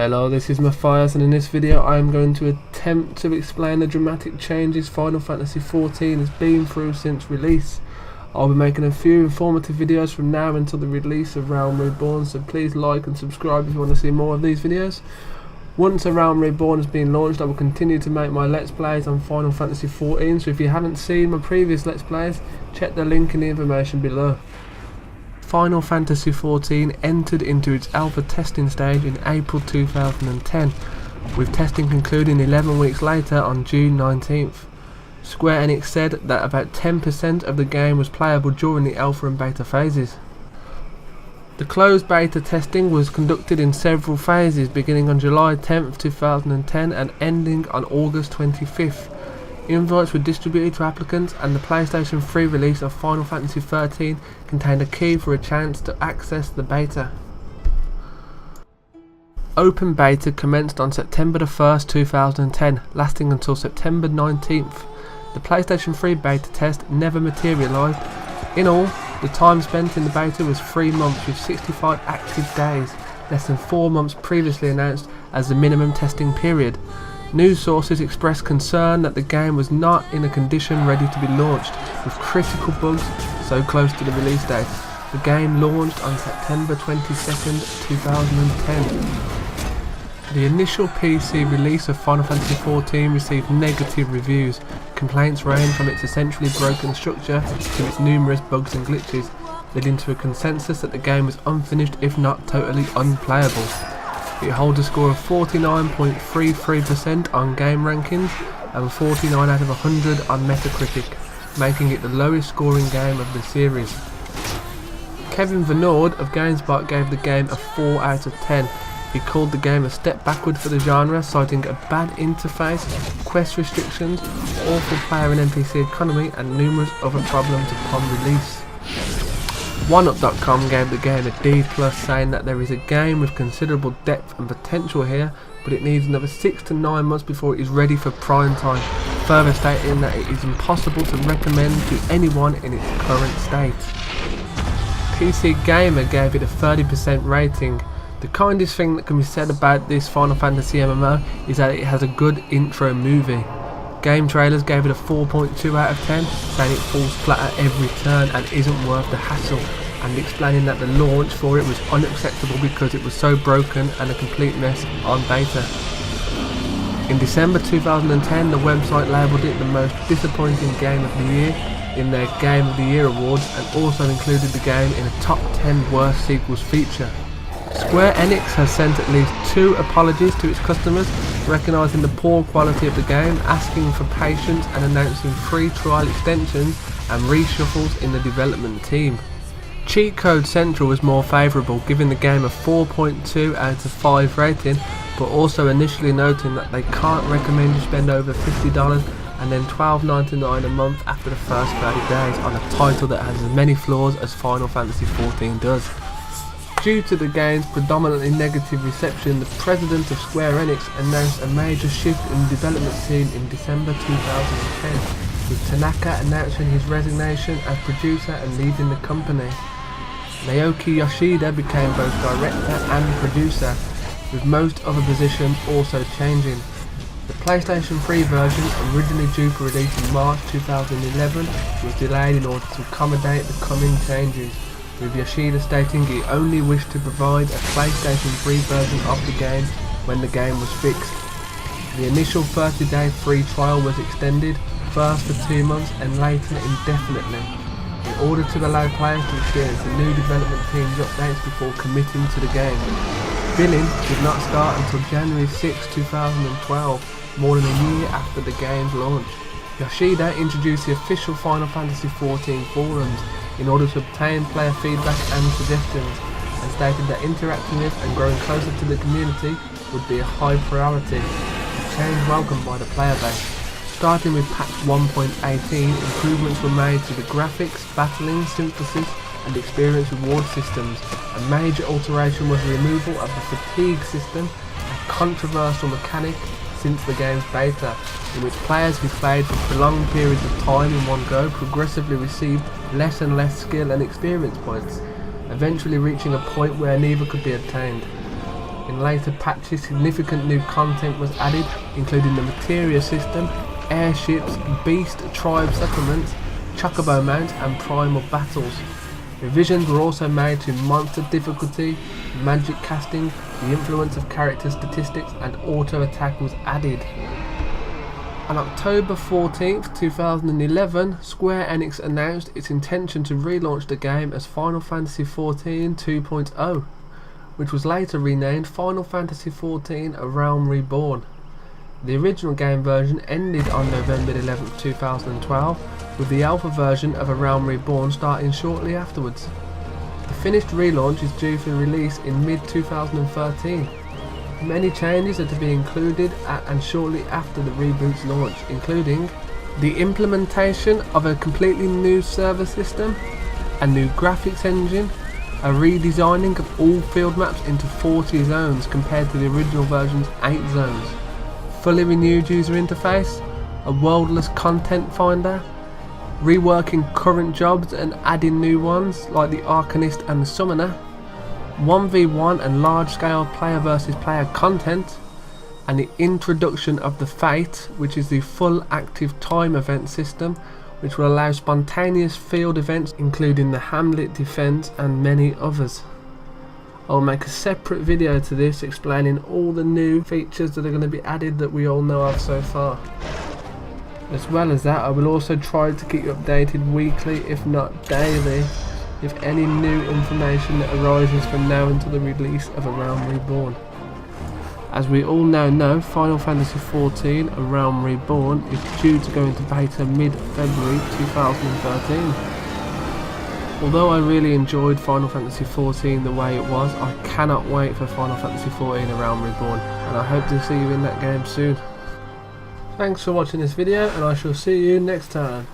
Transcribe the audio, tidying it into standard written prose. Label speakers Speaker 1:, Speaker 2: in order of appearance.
Speaker 1: Hello, this is Matthias, and in this video I am going to attempt to explain the dramatic changes Final Fantasy XIV has been through since release. I'll be making a few informative videos from now until the release of Realm Reborn, so please like and subscribe if you want to see more of these videos. Once a Realm Reborn has been launched, I will continue to make my Let's Plays on Final Fantasy XIV, so if you haven't seen my previous Let's Plays, check the link in the information below. Final Fantasy XIV entered into its alpha testing stage in April 2010, with testing concluding 11 weeks later on June 19th. Square Enix said that about 10% of the game was playable during the alpha and beta phases. The closed beta testing was conducted in several phases, beginning on July 10th, 2010 and ending on August 25th. Invites were distributed to applicants, and the PlayStation 3 release of Final Fantasy XIII contained a key for a chance to access the beta. Open beta commenced on September 1st, 2010, lasting until September 19th. The PlayStation 3 beta test never materialised. In all, the time spent in the beta was 3 months with 65 active days, less than 4 months previously announced as the minimum testing period. News sources expressed concern that the game was not in a condition ready to be launched, with critical bugs so close to the release date. The game launched on September 22nd, 2010. The initial PC release of Final Fantasy XIV received negative reviews. Complaints range from its essentially broken structure to its numerous bugs and glitches, leading to a consensus that the game was unfinished if not totally unplayable. It holds a score of 49.33% on Game Rankings and 49 out of 100 on Metacritic, making it the lowest scoring game of the series. Kevin Vanaud of GameSpot gave the game a 4 out of 10. He called the game a step backward for the genre, citing a bad interface, quest restrictions, awful player and NPC economy, and numerous other problems upon release. OneUp.com gave the game a D+, saying that there is a game with considerable depth and potential here, but it needs another 6 to 9 months before it is ready for prime time, further stating that it is impossible to recommend to anyone in its current state. PC Gamer gave it a 30% rating. The kindest thing that can be said about this Final Fantasy MMO is that it has a good intro movie. Game Trailers gave it a 4.2 out of 10, saying it falls flat at every turn and isn't worth the hassle, and explaining that the launch for it was unacceptable because it was so broken and a complete mess on beta. In December 2010, the website labelled it the most disappointing game of the year in their Game of the Year awards, and also included the game in a top 10 worst sequels feature. Square Enix has sent at least 2 apologies to its customers, recognising the poor quality of the game, asking for patience and announcing free trial extensions and reshuffles in the development team. Cheat Code Central was more favourable, giving the game a 4.2 out of 5 rating, but also initially noting that they can't recommend you spend over $50 and then $12.99 a month after the first 30 days on a title that has as many flaws as Final Fantasy XIV does. Due to the game's predominantly negative reception, the president of Square Enix announced a major shift in the development team in December 2010, with Tanaka announcing his resignation as producer and leaving the company. Naoki Yoshida became both director and producer, with most other positions also changing. The PlayStation 3 version, originally due for release in March 2011, was delayed in order to accommodate the coming changes, with Yoshida stating he only wished to provide a PlayStation 3 version of the game when the game was fixed. The initial 30-day free trial was extended, first for 2 months and later indefinitely, in order to allow players to experience the new development team's updates before committing to the game. Billing did not start until January 6, 2012, more than a year after the game's launch. Yoshida introduced the official Final Fantasy XIV forums in order to obtain player feedback and suggestions, and stated that interacting with and growing closer to the community would be a high priority, a change welcomed by the player base. Starting with patch 1.18, improvements were made to the graphics, battling, synthesis and experience reward systems. A major alteration was the removal of the fatigue system, a controversial mechanic since the game's beta, in which players who played for prolonged periods of time in one go progressively received less and less skill and experience points, eventually reaching a point where neither could be obtained. In later patches, significant new content was added, including the materia system, airships, beast tribe settlements, chocobo mounts and primal battles. Revisions were also made to monster difficulty, magic casting, the influence of character statistics and auto attack was added. On October 14th, 2011, Square Enix announced its intention to relaunch the game as Final Fantasy XIV 2.0, which was later renamed Final Fantasy XIV A Realm Reborn. The original game version ended on November 11th, 2012, with the alpha version of A Realm Reborn starting shortly afterwards. The finished relaunch is due for release in mid-2013. Many changes are to be included at and shortly after the reboot's launch, including the implementation of a completely new server system, a new graphics engine, a redesigning of all field maps into 40 zones compared to the original version's 8 zones, fully renewed user interface, a worldless content finder, reworking current jobs and adding new ones like the Arcanist and the Summoner, 1v1 and large-scale player versus player content, and the introduction of the Fate, which is the full active time event system, which will allow spontaneous field events including the Hamlet defense and many others. I'll make a separate video to this explaining all the new features that are going to be added that we all know of so far. As well as that, I will also try to keep you updated weekly, if not daily, if any new information that arises from now until the release of A Realm Reborn. As we all now know, Final Fantasy XIV A Realm Reborn is due to go into beta mid-February 2013. Although I really enjoyed Final Fantasy XIV the way it was, I cannot wait for Final Fantasy XIV A Realm Reborn, and I hope to see you in that game soon. Thanks for watching this video, and I shall see you next time.